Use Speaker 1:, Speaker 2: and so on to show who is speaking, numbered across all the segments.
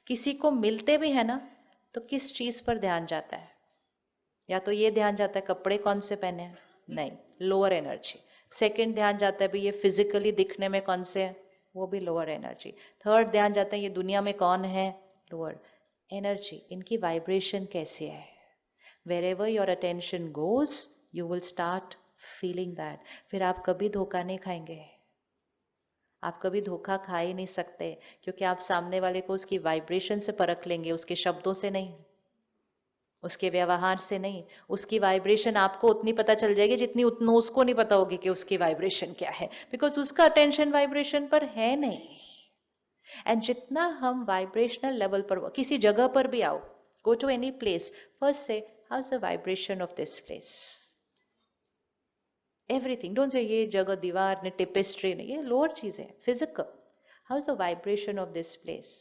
Speaker 1: किसी को मिलते भी है ना, तो किस चीज पर ध्यान जाता है? या तो ये ध्यान जाता है कपड़े कौन से पहने हैं, नहीं, लोअर एनर्जी। सेकंड ध्यान जाता है भी ये फिजिकली दिखने में कौन से है, वो भी लोअर एनर्जी। थर्ड ध्यान जाता है ये दुनिया में कौन है, लोअर एनर्जी। इनकी वाइब्रेशन कैसी है? wherever your attention goes you will start feeling that। फिर आप कभी धोखा नहीं खाएंगे, आप कभी धोखा खा ही नहीं सकते, क्योंकि आप सामने वाले को उसकी वाइब्रेशन से परख लेंगे, उसके शब्दों से नहीं, उसके व्यवहार से नहीं। उसकी वाइब्रेशन आपको उतनी पता चल जाएगी जितनी उतना उसको नहीं पता होगी कि उसकी वाइब्रेशन क्या है, बिकॉज उसका अटेंशन वाइब्रेशन पर है नहीं। एंड जितना हम वाइब्रेशनल लेवल पर, किसी जगह पर भी आओ, go to any place, first say how is the vibration of this place, everything. Don't say ये जगह दीवार ने टेपेस्ट्री ने, ये लोअर चीज है, physical. How is the vibration of this place,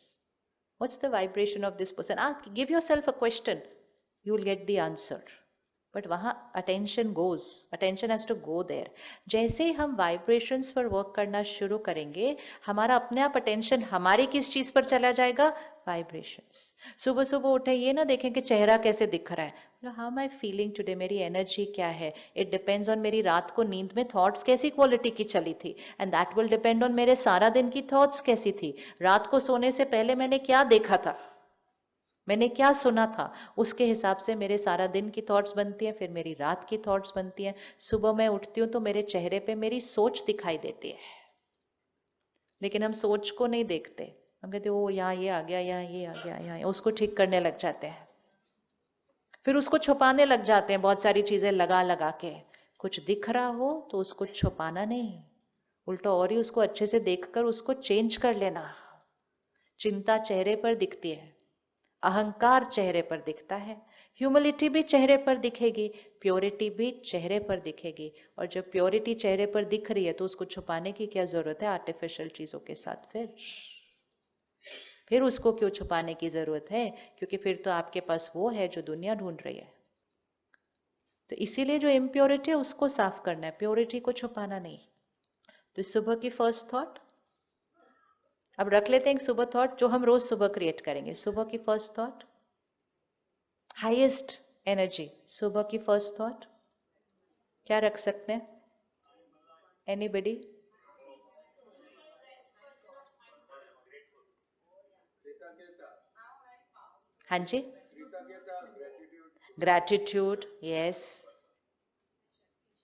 Speaker 1: what's the vibration of this person? Ask, give yourself a question, you will get the answer। But वहां attention goes, attention has to go there. जैसे ही हम vibrations पर work करना शुरू करेंगे, हमारा अपने आप अटेंशन हमारी किस चीज पर चला जाएगा, वाइब्रेशंस। सुबह सुबह उठे ये ना देखें कि चेहरा कैसे दिख रहा है, how am I feeling today, मेरी एनर्जी क्या है। इट डिपेंड्स ऑन मेरी रात को नींद में थॉट्स कैसी क्वालिटी की चली थी, and that will depend on मेरे सारा दिन की थॉट्स कैसी थी। रात को सोने से पहले मैंने क्या देखा था, मैंने क्या सुना था, उसके हिसाब से मेरे सारा दिन की थॉट्स बनती हैं, फिर मेरी रात की थॉट्स बनती हैं। सुबह मैं उठती हूं तो मेरे चेहरे पे मेरी सोच दिखाई देती है, लेकिन हम सोच को नहीं देखते। हम कहते ओ यहाँ ये आ गया, यहाँ ये आ गया, यहाँ उसको ठीक करने लग जाते हैं, फिर उसको छुपाने लग जाते हैं बहुत सारी चीजें लगा लगा के। कुछ दिख रहा हो तो उसको छुपाना नहीं, उल्टा और ही उसको अच्छे से देखकर उसको चेंज कर लेना। चिंता चेहरे पर दिखती है, अहंकार चेहरे पर दिखता है, ह्यूमिलिटी भी चेहरे पर दिखेगी, प्योरिटी भी चेहरे पर दिखेगी। और जब प्योरिटी चेहरे पर दिख रही है तो उसको छुपाने की क्या जरूरत है आर्टिफिशियल चीजों के साथ? फिर उसको क्यों छुपाने की जरूरत है? क्योंकि फिर तो आपके पास वो है जो दुनिया ढूंढ रही है। तो इसीलिए जो इम्प्योरिटी है उसको साफ करना है, प्योरिटी को छुपाना नहीं। तो सुबह की फर्स्ट थॉट, अब रख लेते हैं एक सुबह थॉट जो हम रोज सुबह क्रिएट करेंगे। सुबह की फर्स्ट थॉट, हाईएस्ट एनर्जी, सुबह की फर्स्ट थॉट क्या रख सकते हैं? एनीबडी? हाँ जी, ग्रैटिट्यूड, यस।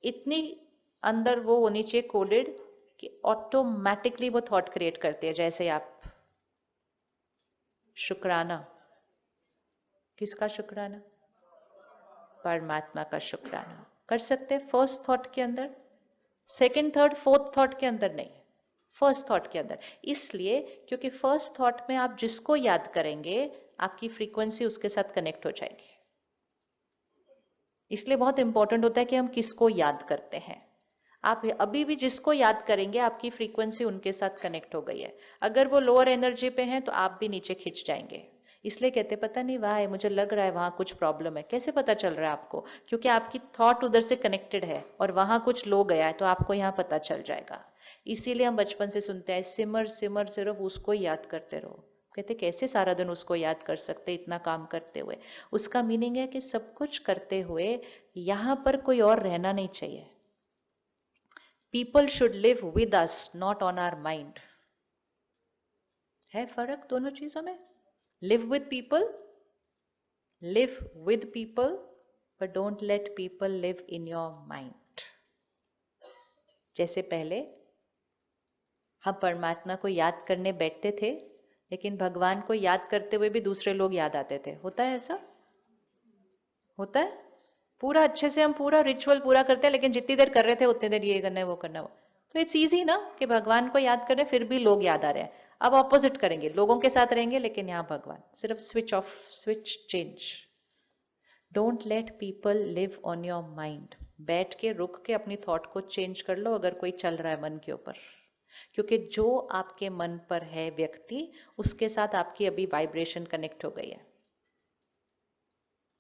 Speaker 1: इतनी अंदर वो होनी चाहिए कोडेड कि ऑटोमेटिकली वो थॉट क्रिएट करती है। जैसे आप शुक्राना, किसका शुक्राना? परमात्मा का शुक्राना कर सकते हैं फर्स्ट थॉट के अंदर, सेकंड थर्ड फोर्थ थॉट के अंदर नहीं, फर्स्ट थॉट के अंदर। इसलिए क्योंकि फर्स्ट थॉट में आप जिसको याद करेंगे आपकी फ्रीक्वेंसी उसके साथ कनेक्ट हो जाएगी। इसलिए बहुत इंपॉर्टेंट होता है कि हम किसको याद करते हैं। आप अभी भी जिसको याद करेंगे आपकी फ्रीक्वेंसी उनके साथ कनेक्ट हो गई है। अगर वो लोअर एनर्जी पे हैं तो आप भी नीचे खिंच जाएंगे। इसलिए कहते पता नहीं वाह मुझे लग रहा है वहां कुछ प्रॉब्लम है। कैसे पता चल रहा है आपको? क्योंकि आपकी थॉट उधर से कनेक्टेड है और वहां कुछ लो गया है तो आपको यहाँ पता चल जाएगा। इसीलिए हम बचपन से सुनते हैं सिमर सिमर सिर्फ उसको याद करते रहो। कहते कैसे सारा दिन उसको याद कर सकते इतना काम करते हुए? उसका मीनिंग है कि सब कुछ करते हुए यहां पर कोई और रहना नहीं चाहिए। People should live with us not on our mind. है फर्क दोनों चीजों में। Live with people, live with people, but don't let people live in your mind. जैसे पहले हम परमात्मा को याद करने बैठते थे, लेकिन भगवान को याद करते हुए भी दूसरे लोग याद आते थे। होता है ऐसा? होता है। पूरा अच्छे से हम पूरा रिचुअल पूरा करते हैं, लेकिन जितनी देर कर रहे थे उतनी देर ये करना है वो करना है वो। तो इट्स इजी ना कि भगवान को याद कर रहे हैं फिर भी लोग याद आ रहे हैं। अब ऑपोजिट करेंगे, लोगों के साथ रहेंगे लेकिन यहाँ भगवान। सिर्फ switch off, switch change. Don't let people live on your mind. बैठ के रुक के अपनी थॉट को चेंज कर लो अगर कोई चल रहा है मन के ऊपर। क्योंकि जो आपके मन पर है व्यक्ति, उसके साथ आपकी अभी वाइब्रेशन कनेक्ट हो गई है।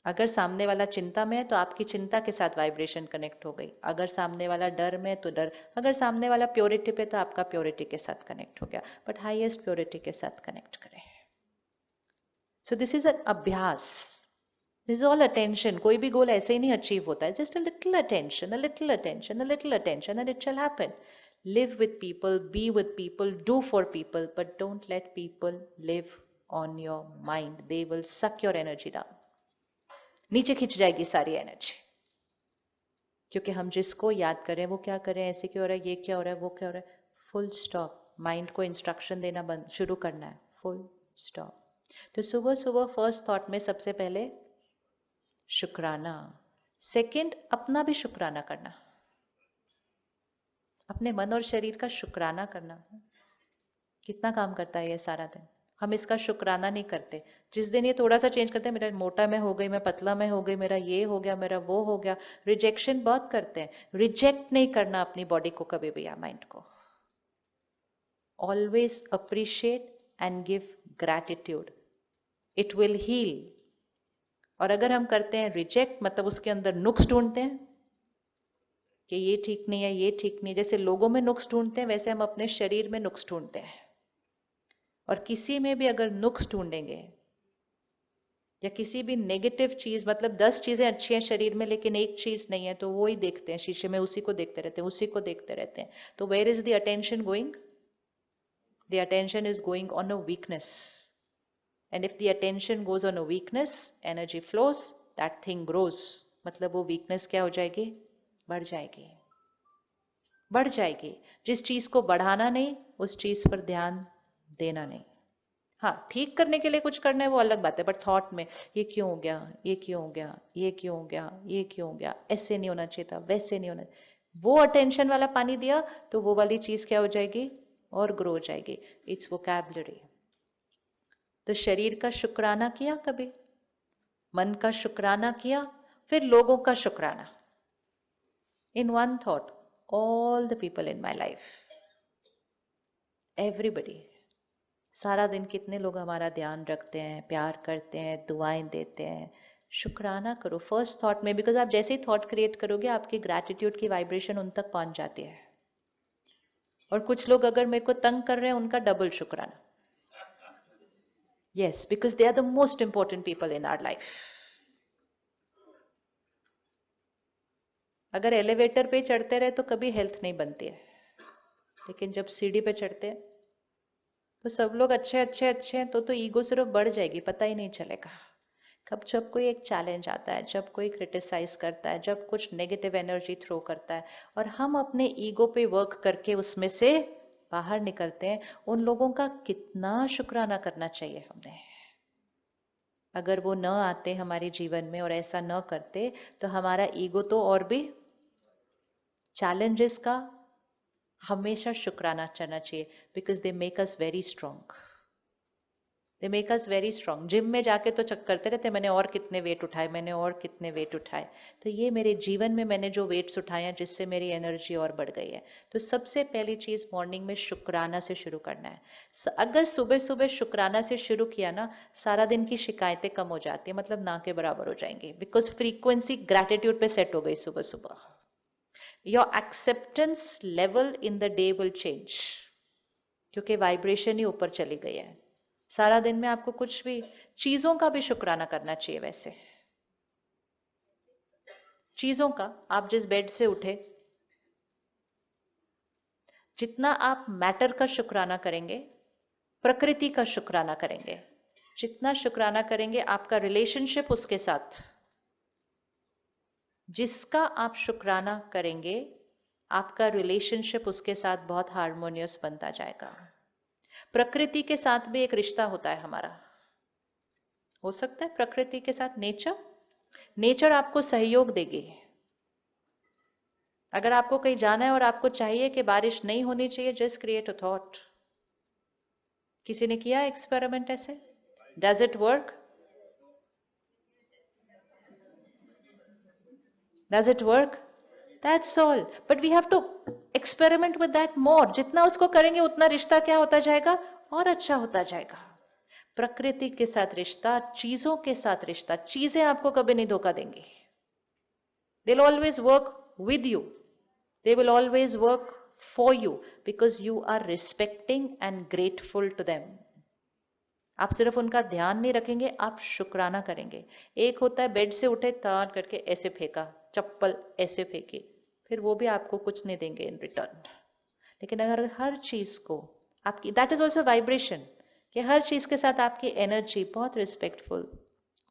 Speaker 1: अगर सामने वाला चिंता में है तो आपकी चिंता के साथ वाइब्रेशन कनेक्ट हो गई। अगर सामने वाला डर में तो डर, अगर सामने वाला प्योरिटी पे तो आपका प्योरिटी के साथ कनेक्ट हो गया। बट हाईएस्ट प्योरिटी के साथ कनेक्ट करें। So this is an abhyas. This is all attention. कोई भी गोल ऐसे ही नहीं अचीव होता है. Just a little attention, a little attention, a little attention, and it shall happen. Live with people, be with people, do for people, but don't let people live on your mind. They will suck your energy down. नीचे खिंच जाएगी सारी energy. क्योंकि हम जिसको याद करें वो क्या करें, ऐसे क्यों हो रहा है, ये क्या हो रहा है, वो क्या हो रहा है. Full stop. माइंड को इंस्ट्रक्शन देना बंद शुरू करना है. Full stop. तो सुबह सुबह फर्स्ट थॉट में सबसे पहले शुक्राना. सेकंड, अपना भी शुक्राना करना. अपने मन और शरीर का शुक्राना करना. कितना काम करता है ये सारा दिन. हम इसका शुक्राना नहीं करते. जिस दिन ये थोड़ा सा चेंज करते हैं, मेरा मोटा में हो गई, मैं पतला में हो गई, मेरा ये हो गया, मेरा वो हो गया. रिजेक्शन बहुत करते हैं. रिजेक्ट नहीं करना अपनी बॉडी को कभी भी या माइंड को. Always appreciate and give gratitude. It will heal. और अगर हम करते हैं रिजेक्ट, मतलब उसके अंदर नुक्स ढूंढते हैं कि ये ठीक नहीं है, ये ठीक नहीं. जैसे लोगों में नुक्स ढूंढते हैं, वैसे हम अपने शरीर में नुक्स ढूंढते हैं. और किसी में भी अगर नुक्स ढूंढेंगे या किसी भी नेगेटिव चीज, मतलब 10 चीजें अच्छी हैं शरीर में लेकिन एक चीज नहीं है, तो वो ही देखते हैं शीशे में, उसी को देखते रहते हैं, उसी को देखते रहते हैं. तो where is the attention going? The attention is going on a weakness. And if the attention goes on a weakness, energy flows, that thing grows. मतलब वो weakness क्या हो जाएगी? बढ़ जाएगी. बढ़ जाएगी. जिस चीज को बढ़ाना नहीं, उस चीज पर ध्यान देना नहीं. हाँ, ठीक करने के लिए कुछ करना है वो अलग बात है, बट थॉट में ये क्यों हो गया, ये क्यों हो गया, ये क्यों हो गया, ये क्यों हो गया, ऐसे नहीं होना चाहिए था, वैसे नहीं होना, वो अटेंशन वाला पानी दिया तो वो वाली चीज क्या हो जाएगी? और ग्रो हो जाएगी. It's vocabulary. तो शरीर का शुक्राना किया कभी, मन का शुक्राना किया, फिर लोगों का शुक्राना. In one thought, all the people in my life, everybody. सारा दिन कितने लोग हमारा ध्यान रखते हैं, प्यार करते हैं, दुआएं देते हैं. शुक्राना करो फर्स्ट थॉट में. बिकॉज आप जैसे ही थॉट क्रिएट करोगे, आपकी ग्रैटिट्यूड की वाइब्रेशन उन तक पहुंच जाती है. और कुछ लोग अगर मेरे को तंग कर रहे हैं, उनका डबल शुक्राना. Yes, because they are the most important people in our life. अगर एलिवेटर पे चढ़ते रहे तो कभी हेल्थ नहीं बनती है, लेकिन जब सीढ़ी पे चढ़ते हैं तो सब लोग अच्छे अच्छे अच्छे हैं, तो ईगो सिर्फ बढ़ जाएगी, पता ही नहीं चलेगा. कब जब कोई एक चैलेंज आता है, जब कोई क्रिटिसाइज करता है, जब कुछ नेगेटिव एनर्जी थ्रो करता है, और हम अपने ईगो पे वर्क करके उसमें से बाहर निकलते हैं, उन लोगों का कितना शुक्राना करना चाहिए हमने. अगर वो न आते हमारे जीवन में और ऐसा न करते, तो हमारा ईगो तो और भी. चैलेंजेस का हमेशा शुक्राना करना चाहिए. Because they make us very strong. They make us very strong. Gym में जाके तो चेक करते रहते, मैंने और कितने वेट उठाए, मैंने और कितने वेट उठाए. तो ये मेरे जीवन में मैंने जो वेट्स उठाए हैं, जिससे मेरी एनर्जी और बढ़ गई है. तो सबसे पहली चीज मॉर्निंग में शुक्राना से शुरू करना है. अगर सुबह सुबह शुक्राना से शुरू किया ना, सारा दिन की शिकायतें कम हो जाती है, मतलब ना के बराबर हो जाएंगी. बिकॉज फ्रीक्वेंसी ग्रैटिट्यूड पे सेट हो गई सुबह सुबह. Your acceptance level in the day will change, क्योंकि वाइब्रेशन ही ऊपर चली गई है. सारा दिन में आपको कुछ भी चीजों का भी शुक्राना करना चाहिए. वैसे चीजों का, आप जिस बेड से उठे, जितना आप मैटर का शुक्राना करेंगे, प्रकृति का शुक्राना करेंगे, जितना शुक्राना करेंगे आपका रिलेशनशिप उसके साथ, जिसका आप शुक्राना करेंगे आपका रिलेशनशिप उसके साथ बहुत हार्मोनियस बनता जाएगा. प्रकृति के साथ भी एक रिश्ता होता है हमारा. हो सकता है प्रकृति के साथ नेचर आपको सहयोग देगी. अगर आपको कहीं जाना है और आपको चाहिए कि बारिश नहीं होनी चाहिए, जस्ट क्रिएट अ थॉट. किसी ने किया एक्सपेरिमेंट ऐसे? Does it work? Does it work? That's all. But we have to experiment with that more. जितना उसको करेंगे उतना रिश्ता क्या होता जाएगा? और अच्छा होता जाएगा. प्रकृति के साथ रिश्ता, चीजों के साथ रिश्ता. चीजें आपको कभी नहीं धोखा देंगी. They will always work with you. They will always work for you, because you are respecting and grateful to them. आप सिर्फ उनका ध्यान नहीं रखेंगे, आप शुक्राना करेंगे। एक होता है बेड से उठे टर्न करके ऐसे फेंका, चप्पल ऐसे फेंकी, फिर वो भी आपको कुछ नहीं देंगे इन रिटर्न। लेकिन अगर हर चीज को आपकी, दैट इज ऑल्सो वाइब्रेशन, कि हर चीज के साथ आपकी एनर्जी बहुत रिस्पेक्टफुल,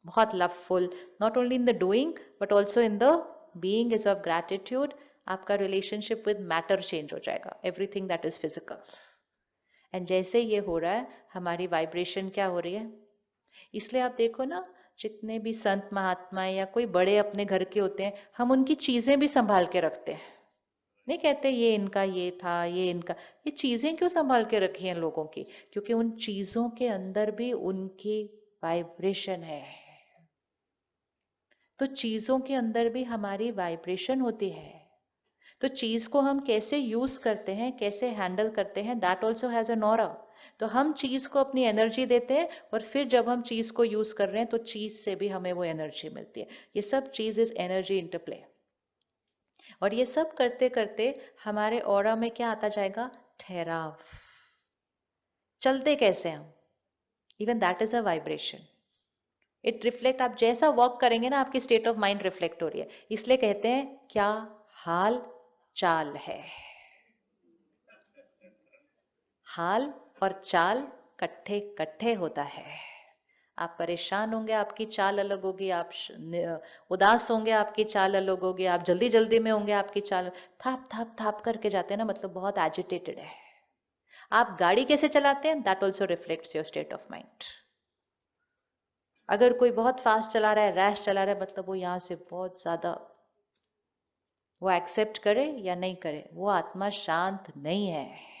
Speaker 1: बहुत loveful, not only in the doing but also in the being is of gratitude, आपका रिलेशनशिप विद मैटर चेंज हो जाएगा, everything that is physical. And जैसे ये हो रहा है, हमारी वाइब्रेशन क्या हो रही है। इसलिए आप देखो ना, जितने भी संत महात्मा या कोई बड़े अपने घर के होते हैं, हम उनकी चीजें भी संभाल के रखते हैं। नहीं कहते ये इनका ये था, ये इनका, ये चीजें क्यों संभाल के रखी हैं लोगों की? क्योंकि उन चीजों के अंदर भी उनकी वाइब्रेशन है। तो चीजों के अंदर भी हमारी वाइब्रेशन होती है। तो चीज को हम कैसे यूज करते हैं, कैसे हैंडल करते हैं, that also has an aura. तो हम चीज को अपनी एनर्जी देते हैं, और फिर जब हम चीज को यूज कर रहे हैं तो चीज से भी हमें वो एनर्जी मिलती है। ये सब चीज इज एनर्जी इंटरप्ले। और ये सब करते करते हमारे ऑरा में क्या आता जाएगा? ठहराव। चलते कैसे हम, even that is a vibration. It reflect, आप जैसा वर्क करेंगे ना, आपकी स्टेट ऑफ माइंड रिफ्लेक्ट हो रही है। इसलिए कहते हैं क्या हाल चाल है। हाल और चाल कट्ठे कट्ठे होता है। आप परेशान होंगे, आपकी चाल अलग होगी। आप उदास होंगे, आपकी चाल अलग होगी। आप जल्दी जल्दी में होंगे, आपकी चाल थाप थाप थाप करके जाते हैं ना, मतलब बहुत एजिटेटेड है। आप गाड़ी कैसे चलाते हैं, that also reflects your state of mind. अगर कोई बहुत फास्ट चला रहा है, रैश चला रहा है, मतलब वो यहां से बहुत ज्यादा, वो एक्सेप्ट करे या नहीं करे, वो आत्मा शांत नहीं है।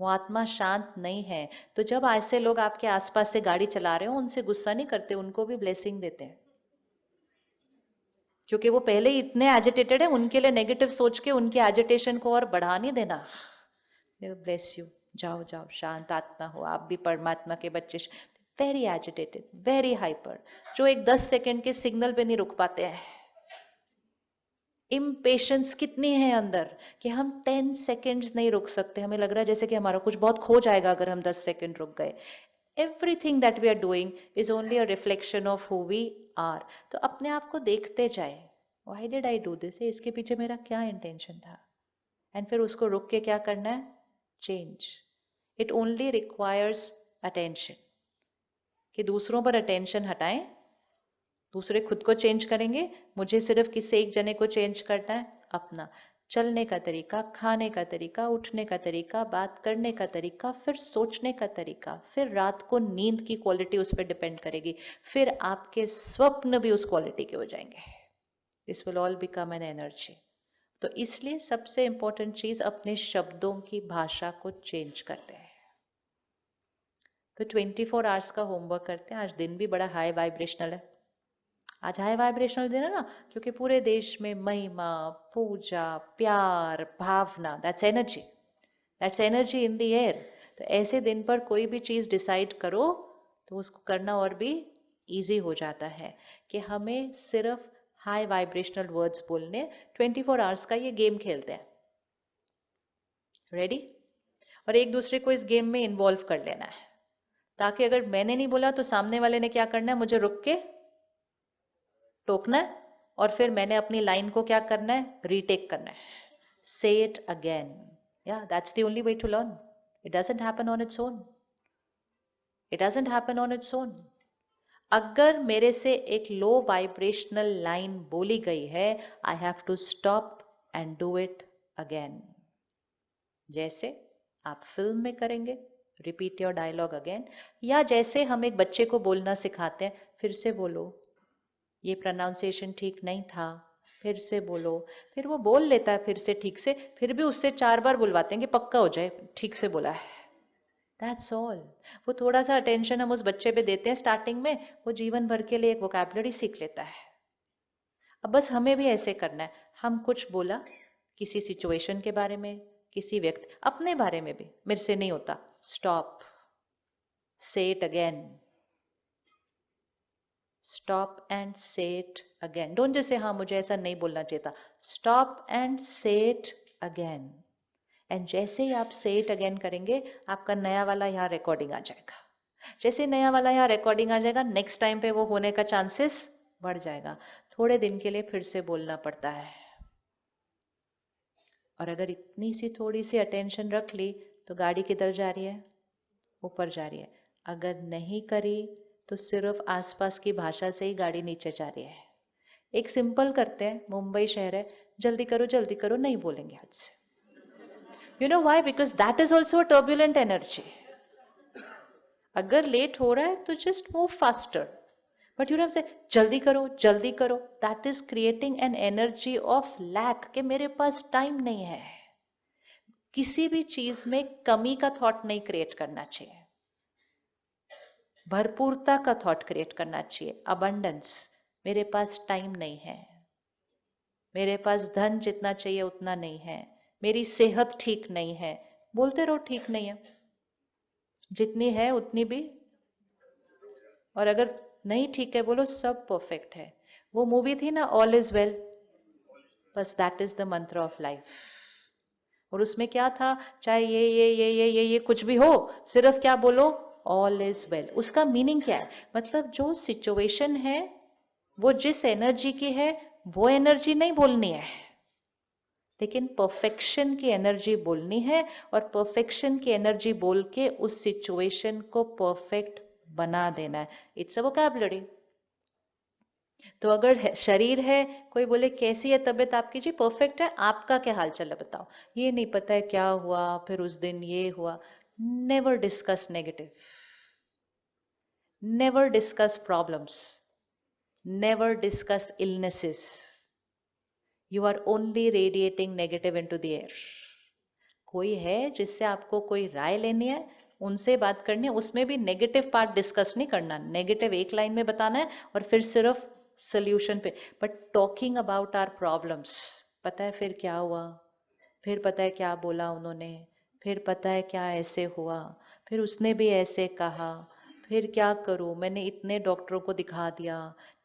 Speaker 1: वो आत्मा शांत नहीं है। तो जब ऐसे लोग आपके आसपास से गाड़ी चला रहे हो, उनसे गुस्सा नहीं करते, उनको भी ब्लेसिंग देते हैं। क्योंकि वो पहले ही इतने एजिटेटेड है, उनके लिए नेगेटिव सोच के उनके एजिटेशन को और बढ़ा नहीं देना। ब्लेस यू, जाओ जाओ, शांत आत्मा हो, आप भी परमात्मा के बच्चे। वेरी एजिटेटेड, वेरी हाइपर, जो एक 10 सेकंड के सिग्नल पे नहीं रुक पाते हैं। इम्पेशंस कितनी है अंदर कि हम 10 सेकेंड्स नहीं रुक सकते। हमें लग रहा है जैसे कि हमारा कुछ बहुत खो जाएगा अगर हम 10 सेकेंड रुक गए। Everything that we are doing is only a reflection of who we are. तो अपने आप को देखते जाए, why did I do this, इसके पीछे मेरा क्या इंटेंशन था, एंड फिर उसको रुक के क्या करना है, change. It only requires attention, कि दूसरों पर अटेंशन हटाएं, दूसरे खुद को चेंज करेंगे, मुझे सिर्फ किसी एक जने को चेंज करना है। अपना चलने का तरीका, खाने का तरीका, उठने का तरीका, बात करने का तरीका, फिर सोचने का तरीका, फिर रात को नींद की क्वालिटी उस पर डिपेंड करेगी, फिर आपके स्वप्न भी उस क्वालिटी के हो जाएंगे। This will all become an energy. तो इसलिए सबसे इंपॉर्टेंट चीज, अपने शब्दों की भाषा को चेंज करते हैं। तो 24 आवर्स का होमवर्क करते हैं। आज दिन भी बड़ा हाई वाइब्रेशनल है। आज हाई वाइब्रेशनल दिन है ना, क्योंकि पूरे देश में महिमा, पूजा, प्यार, भावना, that's energy in the air. तो ऐसे दिन पर कोई भी चीज डिसाइड करो तो उसको करना और भी इजी हो जाता है, कि हमें सिर्फ हाई वाइब्रेशनल वर्ड्स बोलने। 24 आवर्स का ये गेम खेलते हैं, रेडी? और एक दूसरे को इस गेम में इन्वॉल्व कर लेना है, ताकि अगर मैंने नहीं बोला तो सामने वाले ने क्या करना है, मुझे रुक के टोकना है, और फिर मैंने अपनी लाइन को क्या करना है, रीटेक करना है। Say it again. Yeah that's the only way to learn. It doesn't happen on its own. It doesn't happen on its own. अगर मेरे से एक लो वाइब्रेशनल लाइन बोली गई है, I have to stop and do it again. जैसे आप film में करेंगे, रिपीट योर डायलॉग अगेन। या जैसे हम एक बच्चे को बोलना सिखाते हैं, फिर से बोलो, ये प्रोनाउंसिएशन ठीक नहीं था, फिर से बोलो। फिर वो बोल लेता है फिर से ठीक से, फिर भी उससे 4 बार बुलवाते हैं कि पक्का हो जाए ठीक से बोला है। That's all. वो थोड़ा सा अटेंशन हम उस बच्चे पे देते हैं स्टार्टिंग में, वो जीवन भर के लिए एक वोकैबुलरी सीख लेता है। अब बस हमें भी ऐसे करना है। हम कुछ बोला किसी सिचुएशन के बारे में, किसी व्यक्ति, अपने बारे में भी, मेरे से नहीं होता, स्टॉप, से इट अगेन, स्टॉप एंड से it again. Don't just say हाँ मुझे ऐसा नहीं बोलना चाहिए था। स्टॉप एंड से इट अगेन। एंड जैसे ही आप से इट अगेन करेंगे, आपका नया वाला यहाँ रिकॉर्डिंग आ जाएगा। जैसे नया वाला यहाँ रिकॉर्डिंग आ जाएगा, नेक्स्ट टाइम पे वो होने का चांसेस बढ़ जाएगा। थोड़े दिन के लिए फिर से बोलना पड़ता है। और अगर इतनी सी थोड़ी सी अटेंशन रख ली तो गाड़ी किधर जा रही है? ऊपर जा रही है। अगर नहीं करी तो सिर्फ आसपास की भाषा से ही गाड़ी नीचे जा रही है। एक सिंपल करते हैं, मुंबई शहर है, जल्दी करो नहीं बोलेंगे आज से। You know why? Because that is also a turbulent energy. अगर लेट हो रहा है तो just move faster, but you have say जल्दी करो, that is creating an energy of lack कि मेरे पास टाइम नहीं है। किसी भी चीज में कमी का थॉट नहीं क्रिएट करना चाहिए, भरपूरता का थॉट क्रिएट करना चाहिए। अबंडेंस, मेरे पास टाइम नहीं है, मेरे पास धन जितना चाहिए उतना नहीं है, मेरी सेहत ठीक नहीं है। बोलते रहो ठीक नहीं है, जितनी है उतनी भी। और अगर नहीं ठीक है बोलो सब परफेक्ट है। वो मूवी थी ना, ऑल इज वेल, बस दैट इज द मंत्र ऑफ लाइफ। और उसमें क्या था, चाहे ये कुछ भी हो, सिर्फ क्या बोलो, ऑल इज वेल। उसका मीनिंग क्या है? मतलब जो सिचुएशन है, वो जिस एनर्जी की है, वो एनर्जी नहीं बोलनी है, लेकिन परफेक्शन की एनर्जी बोलनी है। और परफेक्शन की एनर्जी बोल के उस सिचुएशन को परफेक्ट बना देना है। It's a vocabulary. तो अगर शरीर है, कोई बोले कैसी है तबीयत आपकी? जी परफेक्ट है। आपका क्या हाल चाल है बताओ? ये नहीं पता है क्या हुआ, फिर उस दिन ये हुआ। Never discuss negative, never discuss problems, never discuss illnesses. You are only radiating negative into the air. कोई है जिससे आपको कोई राय लेनी है, उनसे बात करनी है, उसमें भी नेगेटिव पार्ट डिस्कस नहीं करना। नेगेटिव एक लाइन में बताना है और फिर सिर्फ सोल्यूशन पे। But talking about our problems, पता है फिर क्या हुआ, फिर पता है क्या बोला उन्होंने, फिर पता है क्या ऐसे हुआ, फिर उसने भी ऐसे कहा, फिर क्या करूं, मैंने इतने डॉक्टरों को दिखा दिया,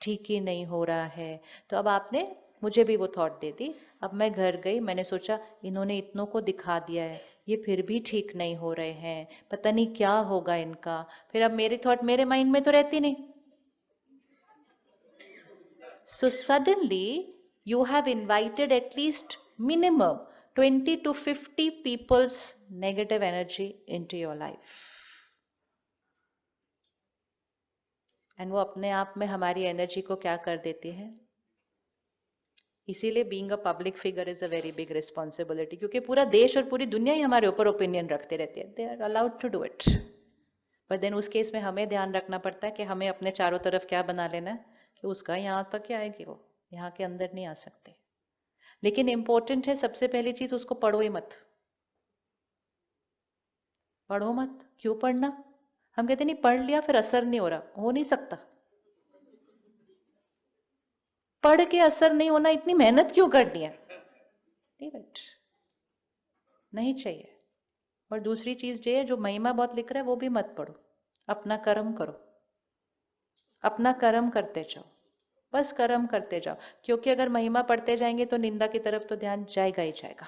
Speaker 1: ठीक ही नहीं हो रहा है। तो अब आपने मुझे भी वो थॉट दे दी। अब मैं घर गई, मैंने सोचा इन्होंने इतनों को दिखा दिया है, ये फिर भी ठीक नहीं हो रहे हैं, पता नहीं क्या होगा इनका। फिर अब मेरी थॉट मेरे माइंड में तो रहती नहीं। So suddenly you have invited at least minimum 20 to 50 people's negative energy into your life. And वो अपने आप में हमारी एनर्जी को क्या कर देती है? इसीलिए being a public figure is a very big responsibility, क्योंकि पूरा देश और पूरी दुनिया ही हमारे ऊपर ओपिनियन रखते रहते हैं। They are allowed to do it, पर देन उस केस में हमें ध्यान रखना पड़ता है कि हमें अपने चारों तरफ क्या बना लेना है कि उसका यहाँ तक ही आएगी, वो यहाँ के अंदर नहीं आ सकते। लेकिन इंपॉर्टेंट है, सबसे पहली चीज उसको पढ़ो ही मत। पढ़ो मत। क्यों पढ़ना? हम कहते नहीं पढ़ लिया फिर असर नहीं हो रहा, हो नहीं सकता। पढ़ के असर नहीं होना, इतनी मेहनत क्यों करनी है? नहीं चाहिए। और दूसरी चीज ये है, जो महिमा बहुत लिख रहा है वो भी मत पढ़ो, अपना कर्म करो, अपना कर्म करते जाओ, बस कर्म करते जाओ। क्योंकि अगर महिमा पढ़ते जाएंगे तो निंदा की तरफ तो ध्यान जाएगा ही जाएगा।